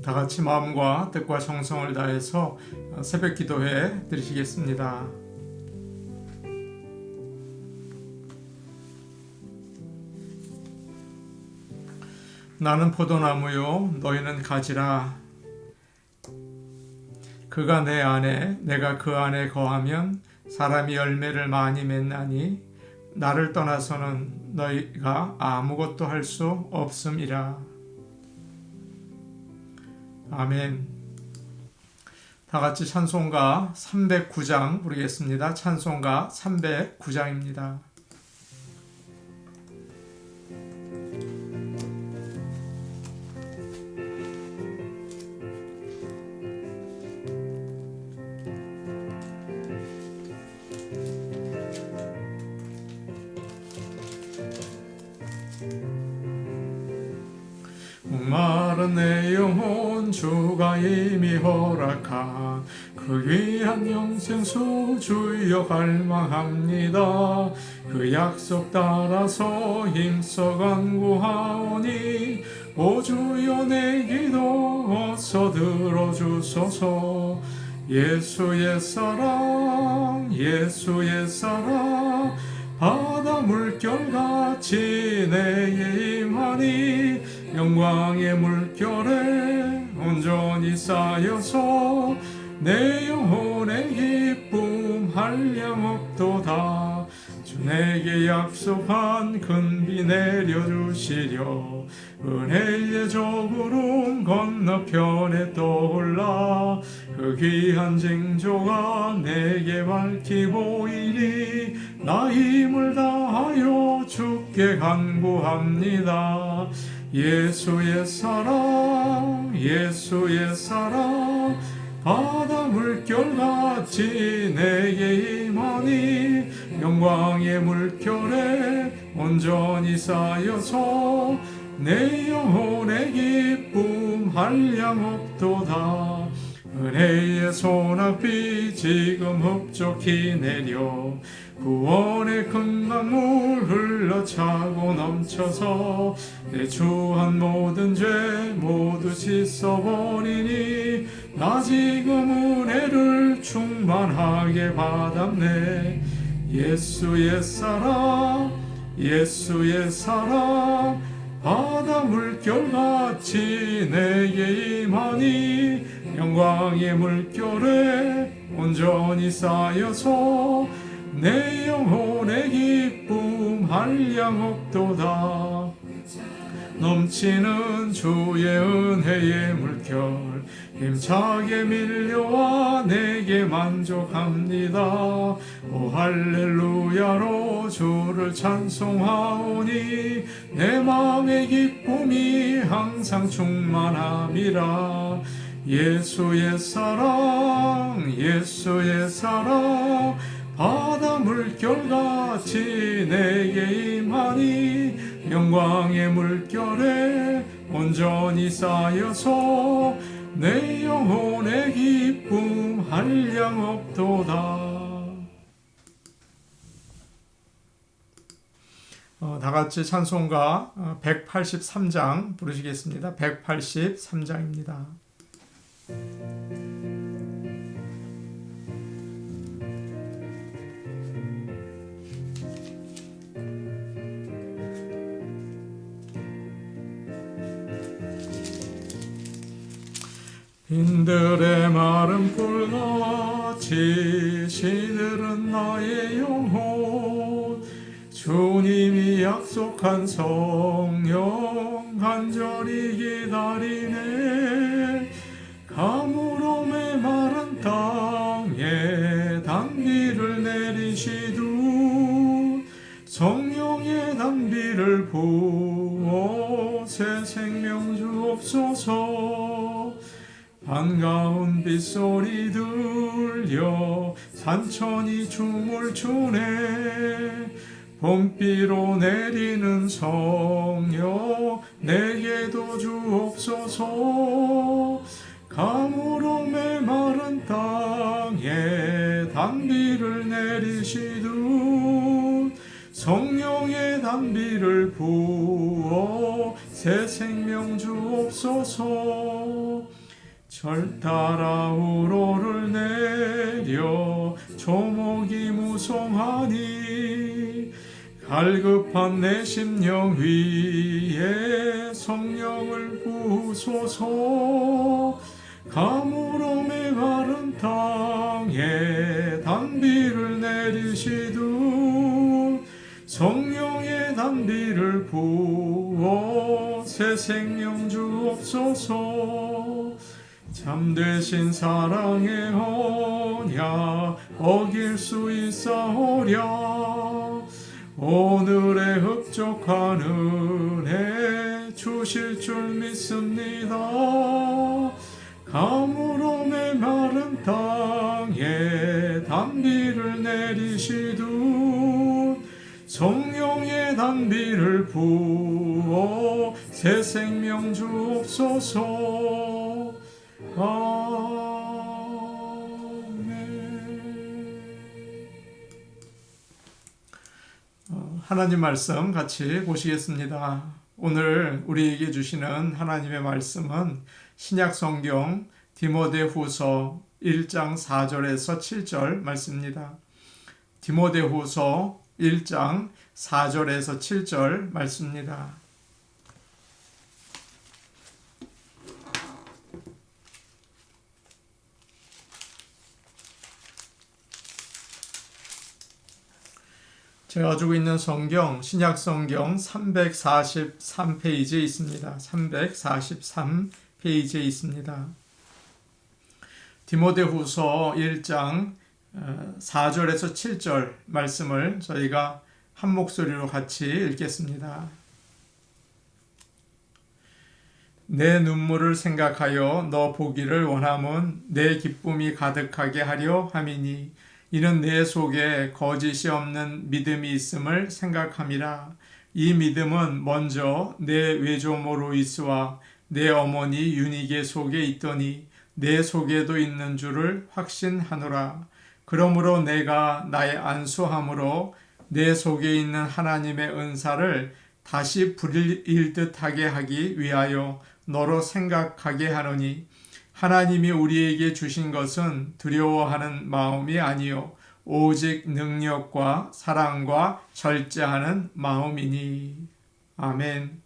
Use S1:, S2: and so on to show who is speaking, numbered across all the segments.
S1: 다 같이 마음과 뜻과 정성을 다해서 새벽 기도회 드리시겠습니다. 나는 포도나무요 너희는 가지라. 그가 내 안에 내가 그 안에 거하면 사람이 열매를 많이 맺나니 나를 떠나서는 너희가 아무것도 할 수 없음이라. 아멘. 다 같이 찬송가 309장 부르겠습니다. 찬송가 309장입니다. 목마른 내 영혼 주가 이미 허락한 그 귀한 영생수 주여 갈망합니다. 그 약속 따라서 힘써 간구하오니 오 주여 내 기도 어서 들어주소서. 예수의 사랑 예수의 사랑 바다 물결같이 내게 임하니 영광의 물결에 온전히 쌓여서 내 영혼의 기쁨 한량없도다. 주 내게 약속한 큰 비 내려주시려 은혜의 저구름 건너편에 떠올라 그 귀한 징조가 내게 밝히 보이니 나 힘을 다하여 주께 간구합니다. 예수의 사랑 예수의 사랑 바다 물결같이 내게 임하니 영광의 물결에 온전히 쌓여서 내 영혼의 기쁨 한량없도다. 은혜의 소낙비 지금 흡족히 내려 구원의 큰 강물 흘러차고 넘쳐서 내 주한 모든 죄 모두 씻어버리니 나 지금 은혜를 충만하게 받았네. 예수의 사랑 예수의 사랑 바다 물결같이 내게 임하니 영광의 물결에 온전히 쌓여서 내 영혼의 기쁨 한량없도다. 넘치는 주의 은혜의 물결 힘차게 밀려와 내게 만족합니다. 오 할렐루야로 주를 찬송하오니 내 마음의 기쁨이 항상 충만함이라. 예수의 사랑 예수의 사랑 바다 물결같이 내게 임하니 영광의 물결에 온전히 쌓여서 내 영혼의 기쁨 한량없도다. 다 같이 찬송가 183장 부르시겠습니다. 183장입니다. 빈들의 마른 꿀같이 시들은 나의 영혼 주님이 약속한 성령 간절히 기다리네. 가물어 메마른 땅에 단비를 내리시두 성령의 단비를 부어 새 생명 주옵소서. 반가운 빗소리 들려 산천이 춤을 추네. 봄비로 내리는 성령 내게도 주옵소서. 가물어 메마른 땅에 단비를 내리시듯 성령의 단비를 부어 새 생명 주옵소서. 절따라 우로를 내려 조목이 무성하니 갈급한 내 심령 위에 성령을 부소서. 가물어 메마른 땅에 단비를 내리시두 성령의 단비를 부어 새 생명 주옵소서. 참되신 사랑의 언약 어길 수 있사오랴. 오늘의 흡족한 은혜 주실 줄 믿습니다. 가물어 메마른 땅에 단비를 내리시두 성령의 단비를 부어 새 생명 주옵소서. 하나님 말씀 같이 보시겠습니다. 오늘 우리에게 주시는 하나님의 말씀은 신약 성경 디모데후서 1장 4절에서 7절 말씀입니다. 디모데후서 1장 4절에서 7절 말씀입니다. 제가 가지고 있는 성경, 신약 성경 343페이지에 있습니다. 343페이지에 있습니다. 디모데후서 1장 4절에서 7절 말씀을 저희가 한 목소리로 같이 읽겠습니다. 내 눈물을 생각하여 너 보기를 원함은 내 기쁨이 가득하게 하려 함이니 이는 내 속에 거짓이 없는 믿음이 있음을 생각함이라. 이 믿음은 먼저 내 외조모 로이스와 내 어머니 유니게 속에 있더니 내 속에도 있는 줄을 확신하노라. 그러므로 내가 나의 안수함으로 내 속에 있는 하나님의 은사를 다시 불일듯하게 하기 위하여 너로 생각하게 하노니 하나님이 우리에게 주신 것은 두려워하는 마음이 아니요 오직 능력과 사랑과 절제하는 마음이니. 아멘.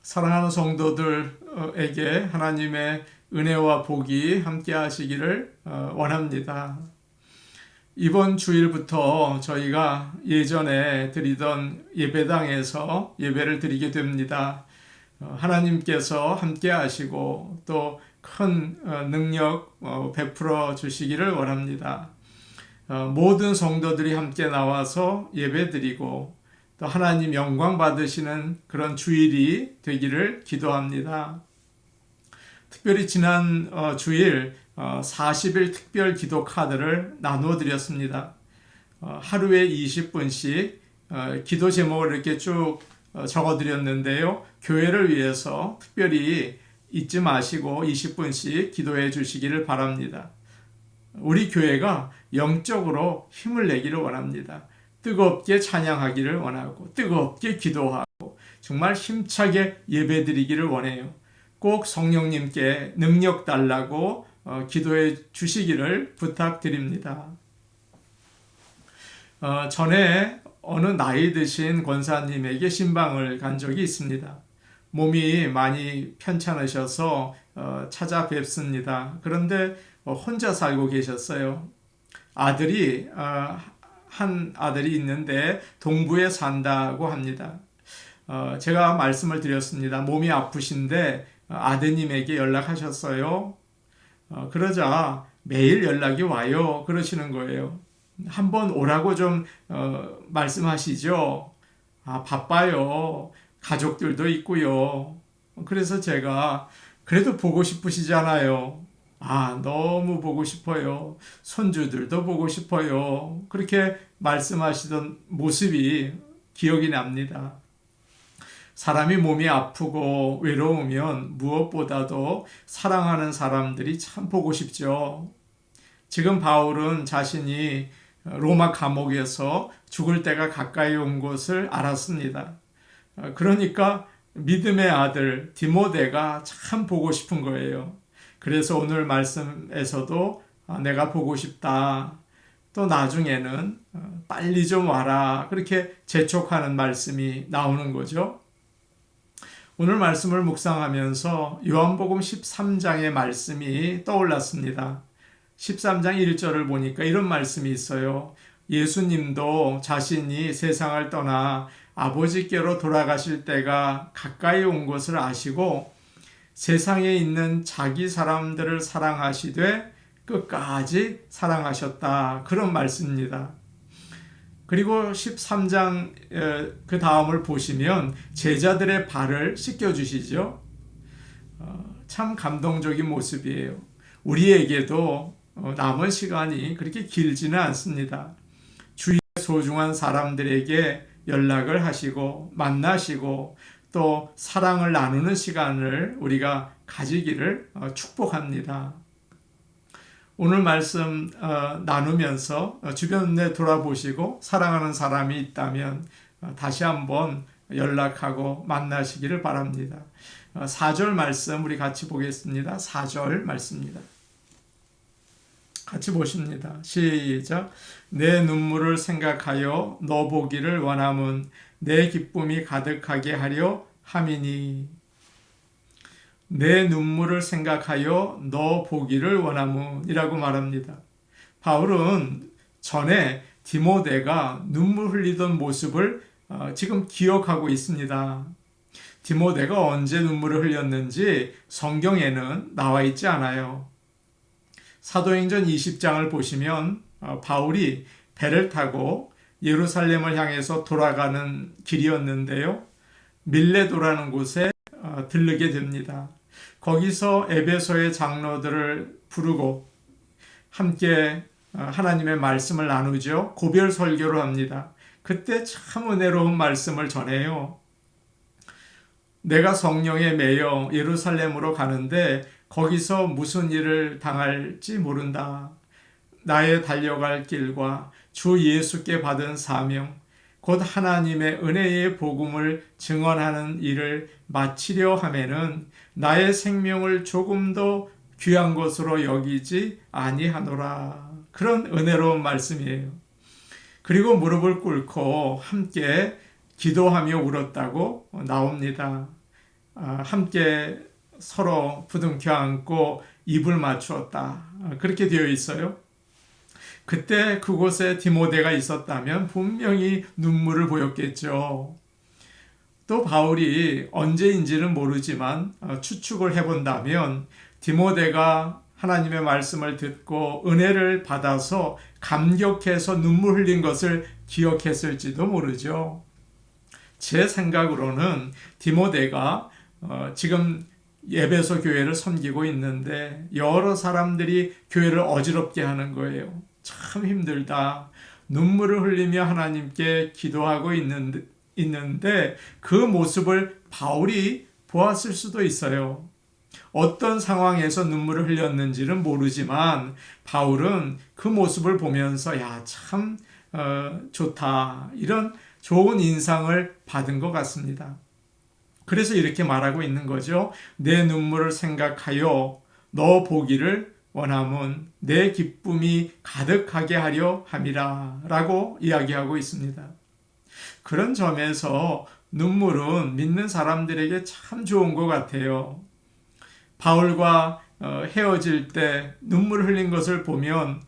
S1: 사랑하는 성도들에게 하나님의 은혜와 복이 함께 하시기를 원합니다. 이번 주일부터 저희가 예전에 드리던 예배당에서 예배를 드리게 됩니다. 하나님께서 함께 하시고 또 큰 능력 베풀어 주시기를 원합니다. 모든 성도들이 함께 나와서 예배드리고 또 하나님 영광 받으시는 그런 주일이 되기를 기도합니다. 특별히 지난 주일 40일 특별 기도 카드를 나누어 드렸습니다. 하루에 20분씩 기도 제목을 이렇게 쭉 적어 드렸는데요. 교회를 위해서 특별히 잊지 마시고 20분씩 기도해 주시기를 바랍니다. 우리 교회가 영적으로 힘을 내기를 원합니다. 뜨겁게 찬양하기를 원하고 뜨겁게 기도하고 정말 힘차게 예배드리기를 원해요. 꼭 성령님께 능력 달라고 기도해 주시기를 부탁드립니다. 전에 어느 나이 드신 권사님에게 신방을 간 적이 있습니다. 몸이 많이 편찮으셔서 찾아뵙습니다. 그런데 혼자 살고 계셨어요. 아들이 한 아들이 있는데 동부에 산다고 합니다. 제가 말씀을 드렸습니다. 몸이 아프신데 아드님에게 연락하셨어요. 그러자 매일 연락이 와요. 그러시는 거예요. 한번 오라고 좀 말씀하시죠. 바빠요. 가족들도 있고요. 그래서 제가 그래도 보고 싶으시잖아요. 너무 보고 싶어요. 손주들도 보고 싶어요. 그렇게 말씀하시던 모습이 기억이 납니다. 사람이 몸이 아프고 외로우면 무엇보다도 사랑하는 사람들이 참 보고 싶죠. 지금 바울은 자신이 로마 감옥에서 죽을 때가 가까이 온 것을 알았습니다. 그러니까 믿음의 아들 디모데가 참 보고 싶은 거예요. 그래서 오늘 말씀에서도 내가 보고 싶다. 또 나중에는 빨리 좀 와라. 그렇게 재촉하는 말씀이 나오는 거죠. 오늘 말씀을 묵상하면서 요한복음 13장의 말씀이 떠올랐습니다. 13장 1절을 보니까 이런 말씀이 있어요. 예수님도 자신이 세상을 떠나 아버지께로 돌아가실 때가 가까이 온 것을 아시고 세상에 있는 자기 사람들을 사랑하시되 끝까지 사랑하셨다. 그런 말씀입니다. 그리고 13장 그 다음을 보시면 제자들의 발을 씻겨주시죠. 참 감동적인 모습이에요. 우리에게도 남은 시간이 그렇게 길지는 않습니다. 주위의 소중한 사람들에게 연락을 하시고 만나시고 또 사랑을 나누는 시간을 우리가 가지기를 축복합니다. 오늘 말씀 나누면서 주변에 돌아보시고 사랑하는 사람이 있다면 다시 한번 연락하고 만나시기를 바랍니다. 4절 말씀 우리 같이 보겠습니다. 4절 말씀입니다. 같이 보십니다. 시작. 내 눈물을 생각하여 너 보기를 원함은 내 기쁨이 가득하게 하려 함이니. 내 눈물을 생각하여 너 보기를 원함은 이라고 말합니다. 바울은 전에 디모데가 눈물 흘리던 모습을 지금 기억하고 있습니다. 디모데가 언제 눈물을 흘렸는지 성경에는 나와 있지 않아요. 사도행전 20장을 보시면 바울이 배를 타고 예루살렘을 향해서 돌아가는 길이었는데요. 밀레도라는 곳에 들르게 됩니다. 거기서 에베소의 장로들을 부르고 함께 하나님의 말씀을 나누죠. 고별 설교를 합니다. 그때 참 은혜로운 말씀을 전해요. 내가 성령에 매여 예루살렘으로 가는데 거기서 무슨 일을 당할지 모른다. 나의 달려갈 길과 주 예수께 받은 사명, 곧 하나님의 은혜의 복음을 증언하는 일을 마치려 하면은 나의 생명을 조금도 귀한 것으로 여기지 아니하노라. 그런 은혜로운 말씀이에요. 그리고 무릎을 꿇고 함께 기도하며 울었다고 나옵니다. 함께 서로 부둥켜 안고 입을 맞추었다. 그렇게 되어 있어요. 그때 그곳에 디모데가 있었다면 분명히 눈물을 보였겠죠. 또 바울이 언제인지는 모르지만 추측을 해본다면 디모데가 하나님의 말씀을 듣고 은혜를 받아서 감격해서 눈물 흘린 것을 기억했을지도 모르죠. 제 생각으로는 디모데가 지금 에베소 교회를 섬기고 있는데 여러 사람들이 교회를 어지럽게 하는 거예요. 참 힘들다. 눈물을 흘리며 하나님께 기도하고 있는데 그 모습을 바울이 보았을 수도 있어요. 어떤 상황에서 눈물을 흘렸는지는 모르지만 바울은 그 모습을 보면서 참 좋다. 이런 좋은 인상을 받은 것 같습니다. 그래서 이렇게 말하고 있는 거죠. 내 눈물을 생각하여 너 보기를 원함은 내 기쁨이 가득하게 하려 함이라 라고 이야기하고 있습니다. 그런 점에서 눈물은 믿는 사람들에게 참 좋은 것 같아요. 바울과 헤어질 때 눈물 흘린 것을 보면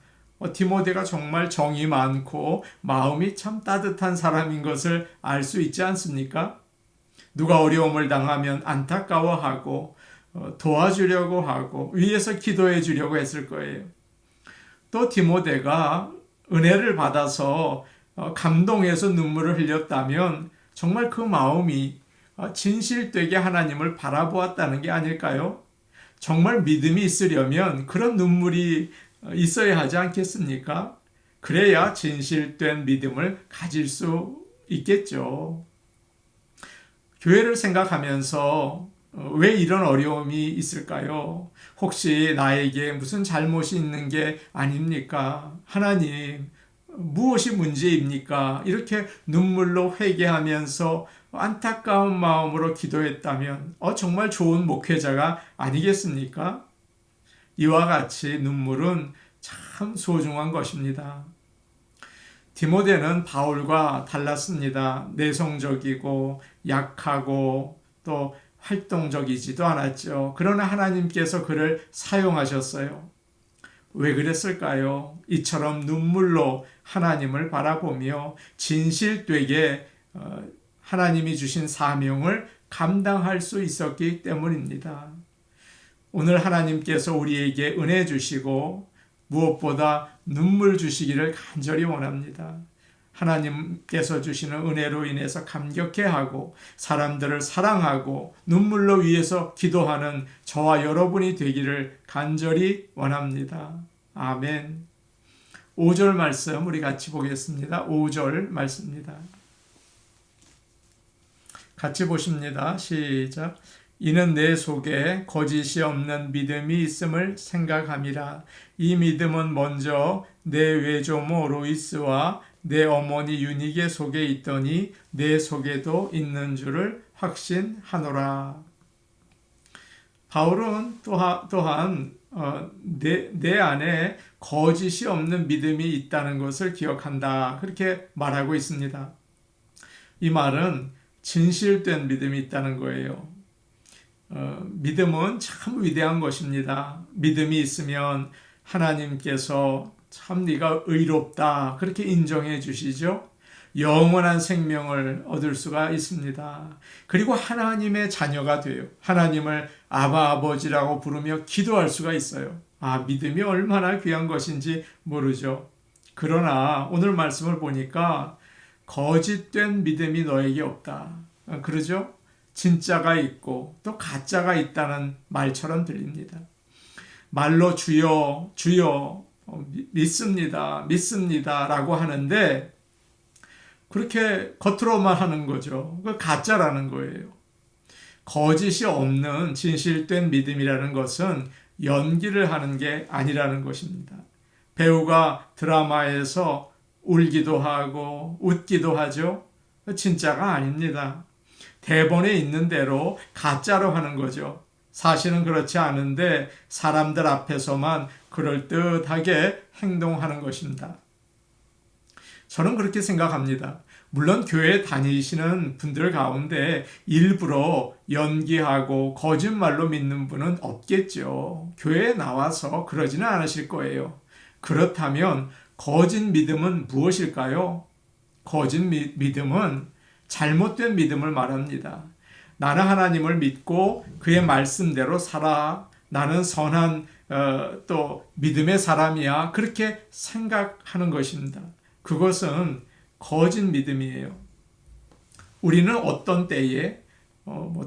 S1: 디모데가 정말 정이 많고 마음이 참 따뜻한 사람인 것을 알 수 있지 않습니까? 누가 어려움을 당하면 안타까워하고 도와주려고 하고 위에서 기도해 주려고 했을 거예요. 또 디모데가 은혜를 받아서 감동해서 눈물을 흘렸다면 정말 그 마음이 진실되게 하나님을 바라보았다는 게 아닐까요? 정말 믿음이 있으려면 그런 눈물이 있어야 하지 않겠습니까? 그래야 진실된 믿음을 가질 수 있겠죠. 교회를 생각하면서 왜 이런 어려움이 있을까요? 혹시 나에게 무슨 잘못이 있는 게 아닙니까? 하나님, 무엇이 문제입니까? 이렇게 눈물로 회개하면서 안타까운 마음으로 기도했다면 정말 좋은 목회자가 아니겠습니까? 이와 같이 눈물은 참 소중한 것입니다. 디모데는 바울과 달랐습니다. 내성적이고 약하고 또 활동적이지도 않았죠. 그러나 하나님께서 그를 사용하셨어요. 왜 그랬을까요? 이처럼 눈물로 하나님을 바라보며 진실되게 하나님이 주신 사명을 감당할 수 있었기 때문입니다. 오늘 하나님께서 우리에게 은혜 주시고 무엇보다 눈물 주시기를 간절히 원합니다. 하나님께서 주시는 은혜로 인해서 감격해하고 사람들을 사랑하고 눈물로 위해서 기도하는 저와 여러분이 되기를 간절히 원합니다. 아멘. 5절 말씀 우리 같이 보겠습니다. 5절 말씀입니다. 같이 보십니다. 시작. 이는 내 속에 거짓이 없는 믿음이 있음을 생각함이라. 이 믿음은 먼저 내 외조모 로이스와 내 어머니 유니게 속에 있더니 내 속에도 있는 줄을 확신하노라. 바울은 또한 내 안에 거짓이 없는 믿음이 있다는 것을 기억한다. 그렇게 말하고 있습니다. 이 말은 진실된 믿음이 있다는 거예요. 믿음은 참 위대한 것입니다. 믿음이 있으면 하나님께서 참 네가 의롭다 그렇게 인정해 주시죠. 영원한 생명을 얻을 수가 있습니다. 그리고 하나님의 자녀가 돼요. 하나님을 아바 아버지라고 부르며 기도할 수가 있어요. 믿음이 얼마나 귀한 것인지 모르죠. 그러나 오늘 말씀을 보니까 거짓된 믿음이 너에게 없다. 그러죠? 진짜가 있고 또 가짜가 있다는 말처럼 들립니다. 말로 주여 주여 믿습니다 믿습니다 라고 하는데 그렇게 겉으로만 하는 거죠. 그 가짜라는 거예요. 거짓이 없는 진실된 믿음이라는 것은 연기를 하는 게 아니라는 것입니다. 배우가 드라마에서 울기도 하고 웃기도 하죠. 진짜가 아닙니다. 대본에 있는 대로 가짜로 하는 거죠. 사실은 그렇지 않은데 사람들 앞에서만 그럴듯하게 행동하는 것입니다. 저는 그렇게 생각합니다. 물론 교회 다니시는 분들 가운데 일부러 연기하고 거짓말로 믿는 분은 없겠죠. 교회에 나와서 그러지는 않으실 거예요. 그렇다면 거짓 믿음은 무엇일까요? 거짓 믿음은 잘못된 믿음을 말합니다. 나는 하나님을 믿고 그의 말씀대로 살아. 나는 선한 또 믿음의 사람이야. 그렇게 생각하는 것입니다. 그것은 거짓 믿음이에요. 우리는 어떤 때에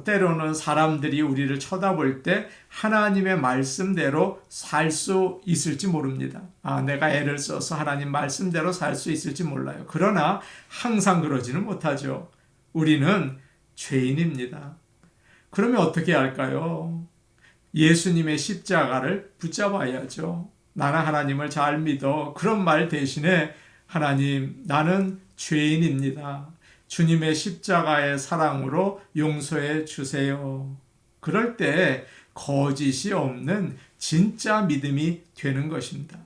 S1: 때로는 사람들이 우리를 쳐다볼 때 하나님의 말씀대로 살 수 있을지 모릅니다. 내가 애를 써서 하나님 말씀대로 살 수 있을지 몰라요. 그러나 항상 그러지는 못하죠. 우리는 죄인입니다. 그러면 어떻게 할까요? 예수님의 십자가를 붙잡아야죠. 나는 하나님을 잘 믿어. 그런 말 대신에 하나님, 나는 죄인입니다. 주님의 십자가의 사랑으로 용서해 주세요. 그럴 때 거짓이 없는 진짜 믿음이 되는 것입니다.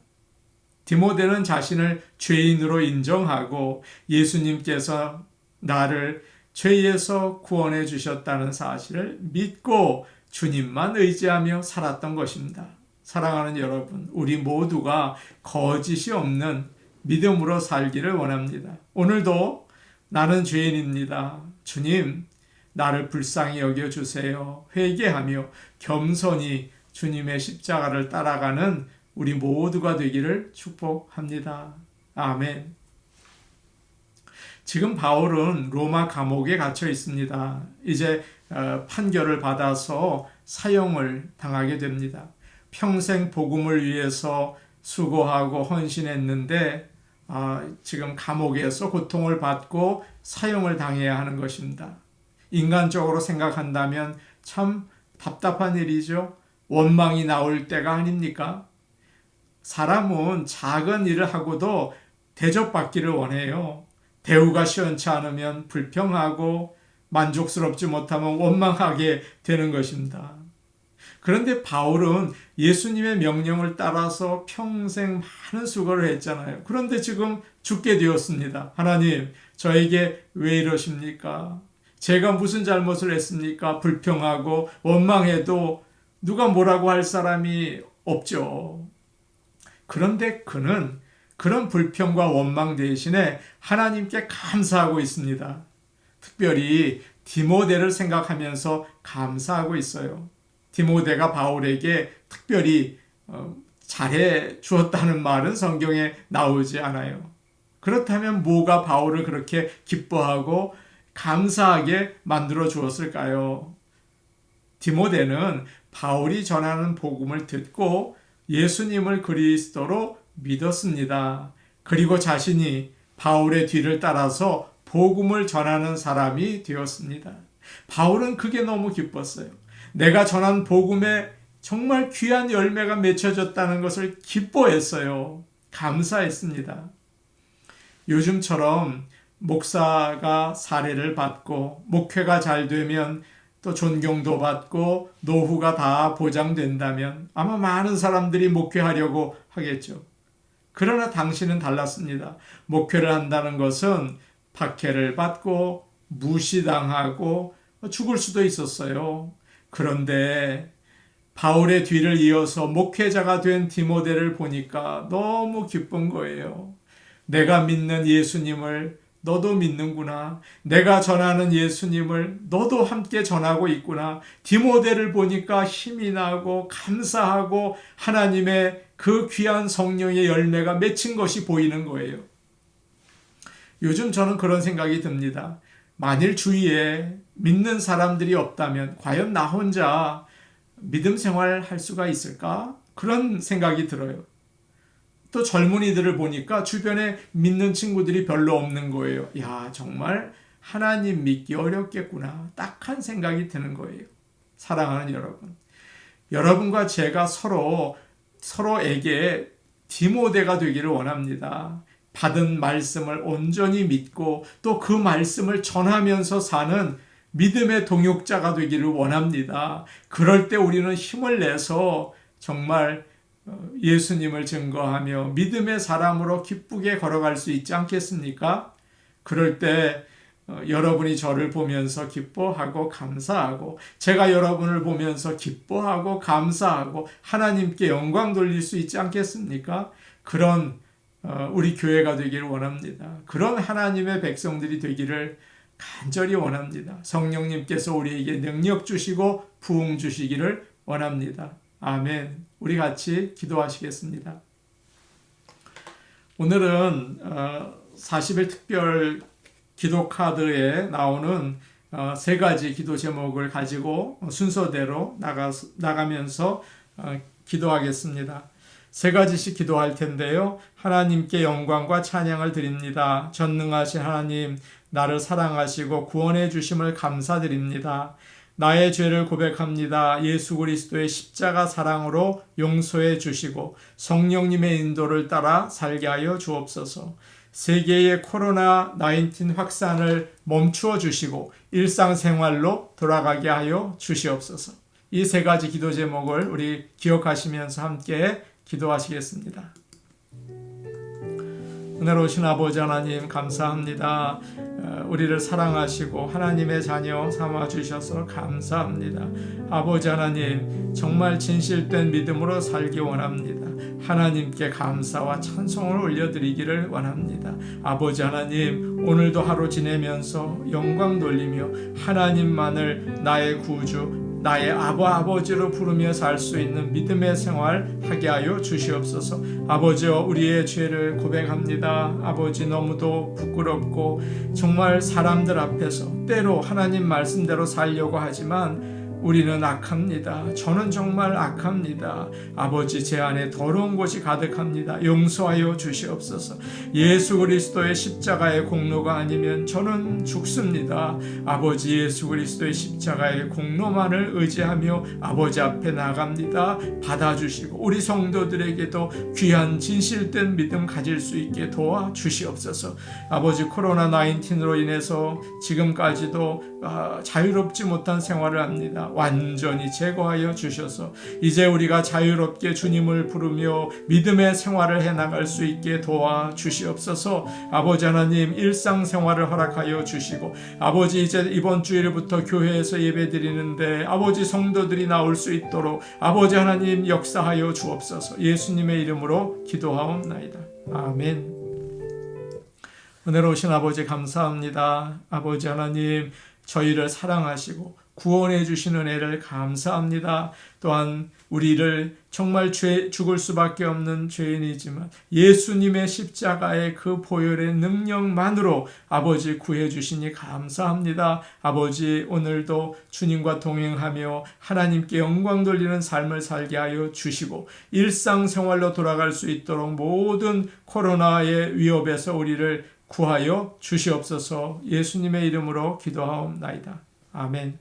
S1: 디모데는 자신을 죄인으로 인정하고 예수님께서 나를 죄에서 구원해 주셨다는 사실을 믿고 주님만 의지하며 살았던 것입니다. 사랑하는 여러분, 우리 모두가 거짓이 없는 믿음으로 살기를 원합니다. 오늘도 나는 죄인입니다. 주님, 나를 불쌍히 여겨주세요. 회개하며 겸손히 주님의 십자가를 따라가는 우리 모두가 되기를 축복합니다. 아멘. 지금 바울은 로마 감옥에 갇혀 있습니다. 이제 판결을 받아서 사형을 당하게 됩니다. 평생 복음을 위해서 수고하고 헌신했는데 지금 감옥에서 고통을 받고 사형을 당해야 하는 것입니다. 인간적으로 생각한다면 참 답답한 일이죠. 원망이 나올 때가 아닙니까? 사람은 작은 일을 하고도 대접받기를 원해요. 대우가 시원치 않으면 불평하고 만족스럽지 못하면 원망하게 되는 것입니다. 그런데 바울은 예수님의 명령을 따라서 평생 많은 수고를 했잖아요. 그런데 지금 죽게 되었습니다. 하나님, 저에게 왜 이러십니까? 제가 무슨 잘못을 했습니까? 불평하고 원망해도 누가 뭐라고 할 사람이 없죠. 그런데 그는 그런 불평과 원망 대신에 하나님께 감사하고 있습니다. 특별히 디모데를 생각하면서 감사하고 있어요. 디모데가 바울에게 특별히 잘해 주었다는 말은 성경에 나오지 않아요. 그렇다면 뭐가 바울을 그렇게 기뻐하고 감사하게 만들어 주었을까요? 디모데는 바울이 전하는 복음을 듣고 예수님을 그리스도로 믿었습니다. 그리고 자신이 바울의 뒤를 따라서 복음을 전하는 사람이 되었습니다. 바울은 그게 너무 기뻤어요. 내가 전한 복음에 정말 귀한 열매가 맺혀졌다는 것을 기뻐했어요. 감사했습니다. 요즘처럼 목사가 사례를 받고 목회가 잘 되면 또 존경도 받고 노후가 다 보장된다면 아마 많은 사람들이 목회하려고 하겠죠. 그러나 당신은 달랐습니다. 목회를 한다는 것은 박해를 받고 무시당하고 죽을 수도 있었어요. 그런데 바울의 뒤를 이어서 목회자가 된 디모데를 보니까 너무 기쁜 거예요. 내가 믿는 예수님을 너도 믿는구나. 내가 전하는 예수님을 너도 함께 전하고 있구나. 디모데를 보니까 힘이 나고 감사하고 하나님의 그 귀한 성령의 열매가 맺힌 것이 보이는 거예요. 요즘 저는 그런 생각이 듭니다. 만일 주위에 믿는 사람들이 없다면 과연 나 혼자 믿음 생활 할 수가 있을까? 그런 생각이 들어요. 또 젊은이들을 보니까 주변에 믿는 친구들이 별로 없는 거예요. 야, 정말 하나님 믿기 어렵겠구나. 딱한 생각이 드는 거예요. 사랑하는 여러분. 여러분과 제가 서로에게 디모데가 되기를 원합니다. 받은 말씀을 온전히 믿고 또 그 말씀을 전하면서 사는 믿음의 동역자가 되기를 원합니다. 그럴 때 우리는 힘을 내서 정말 예수님을 증거하며 믿음의 사람으로 기쁘게 걸어갈 수 있지 않겠습니까? 그럴 때 여러분이 저를 보면서 기뻐하고 감사하고 제가 여러분을 보면서 기뻐하고 감사하고 하나님께 영광 돌릴 수 있지 않겠습니까? 그런 우리 교회가 되기를 원합니다. 그런 하나님의 백성들이 되기를 간절히 원합니다. 성령님께서 우리에게 능력 주시고 부흥 주시기를 원합니다. 아멘. 우리 같이 기도하시겠습니다. 오늘은 40일 특별 기도 카드에 나오는 세 가지 기도 제목을 가지고 순서대로 나가면서 기도하겠습니다. 세 가지씩 기도할 텐데요. 하나님께 영광과 찬양을 드립니다. 전능하신 하나님, 나를 사랑하시고 구원해 주심을 감사드립니다. 나의 죄를 고백합니다. 예수 그리스도의 십자가 사랑으로 용서해 주시고 성령님의 인도를 따라 살게 하여 주옵소서. 세계의 코로나19 확산을 멈추어 주시고 일상생활로 돌아가게 하여 주시옵소서. 이 세 가지 기도 제목을 우리 기억하시면서 함께 기도하시겠습니다. 은혜로우신 아버지 하나님 감사합니다. 우리를 사랑하시고 하나님의 자녀 삼아주셔서 감사합니다. 아버지 하나님 정말 진실된 믿음으로 살기 원합니다. 하나님께 감사와 찬송을 올려드리기를 원합니다. 아버지 하나님 오늘도 하루 지내면서 영광 돌리며 하나님만을 나의 구주 나의 아버지로 부르며 살 수 있는 믿음의 생활 하게 하여 주시옵소서. 아버지여 우리의 죄를 고백합니다. 아버지 너무도 부끄럽고 정말 사람들 앞에서 때로 하나님 말씀대로 살려고 하지만 우리는 악합니다. 저는 정말 악합니다. 아버지 제 안에 더러운 것이 가득합니다. 용서하여 주시옵소서. 예수 그리스도의 십자가의 공로가 아니면 저는 죽습니다. 아버지 예수 그리스도의 십자가의 공로만을 의지하며 아버지 앞에 나갑니다. 받아주시고 우리 성도들에게도 귀한 진실된 믿음 가질 수 있게 도와주시옵소서. 아버지 코로나19로 인해서 지금까지도 자유롭지 못한 생활을 합니다. 완전히 제거하여 주셔서 이제 우리가 자유롭게 주님을 부르며 믿음의 생활을 해나갈 수 있게 도와주시옵소서. 아버지 하나님, 일상생활을 허락하여 주시고, 아버지 이제 이번 주일부터 교회에서 예배드리는데 아버지 성도들이 나올 수 있도록 아버지 하나님 역사하여 주옵소서. 예수님의 이름으로 기도하옵나이다. 아멘. 은혜로 오신 아버지 감사합니다. 아버지 하나님, 저희를 사랑하시고 구원해 주신 은혜를 감사합니다. 또한 우리를 정말 죽을 수밖에 없는 죄인이지만 예수님의 십자가의 그 보혈의 능력만으로 아버지 구해 주시니 감사합니다. 아버지, 오늘도 주님과 동행하며 하나님께 영광 돌리는 삶을 살게 하여 주시고 일상생활로 돌아갈 수 있도록 모든 코로나의 위협에서 우리를 구하여 주시옵소서. 예수님의 이름으로 기도하옵나이다. 아멘.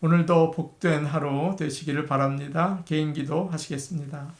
S1: 오늘도 복된 하루 되시기를 바랍니다. 개인 기도 하시겠습니다.